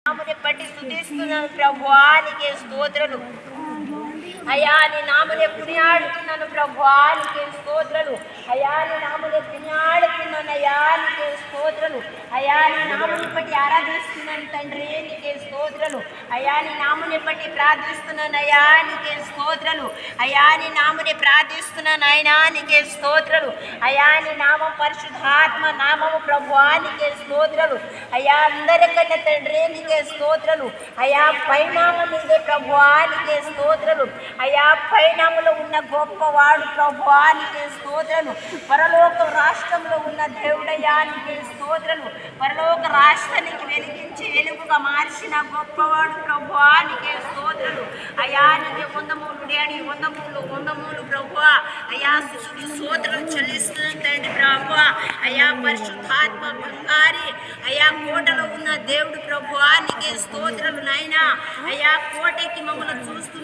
నామముని బట్టి స్తుతిస్తున్నాను ప్రభువా, నీకే స్తోత్రాలు అయ్యా. నీ నామమునే కొనియాడుతున్నాను ప్రభువా, నీకే స్తోత్రాలు అయ్యా. నీ నామమునే కొనియాడుతున్నాను అయ్యా, నీకే స్తోత్రాలు అయ్యా. నీ నామముని బట్టి ఆరాధిస్తున్నాను తండ్రి, నీకే స్తోత్రాలు అయ్యా. నీ నామముని బట్టి ప్రార్థిస్తున్నాను అయ్యా, నీకే స్తోత్రాలు అయ్యా. నీ నామముని ప్రార్థిస్తున్నాను అయినా, నీకే స్తోత్రాలు అయ్యా. నీ నామం పరిశుద్ధాత్మ నామము ప్రభువా, నీకే స్తోత్రాలు అయ్యా. అందరికన్నా తండ్రి నీకే స్తోత్రాలు అయ్యా. పైనామం నీదే ప్రభువా, నీకే స్తోత్రాలు అయ్యా. పైనాములో ఉన్న గొప్పవాడు ప్రభువా, నీకే స్తోత్రాలు. పరలోక రాష్ట్రంలో ఉన్న దేవుడయ్యా, నీకే స్తోత్రాలు. పరలోక రాష్ట్రానికి వెలిగించి వెలుగుగా మార్చిన గొప్పవాడు ప్రభువా, నీకే స్తోత్రాలు అయ్యా. నీకే వందమూలు డాడీ, వందమూలు ప్రభువా అయ్యా. స్తోత్రాలు చెల్లిస్తున్నాను తండ్రి ప్రభువా అయ్యా. పరిశుద్ధాత్మ బంగారి అయ్యా, కోటలో ఉన్న దేవుడు ప్రభువా, నీకే స్తోత్రాలు నాయనా అయ్యా. కోటకి మమ్మల్ని చూస్తున్న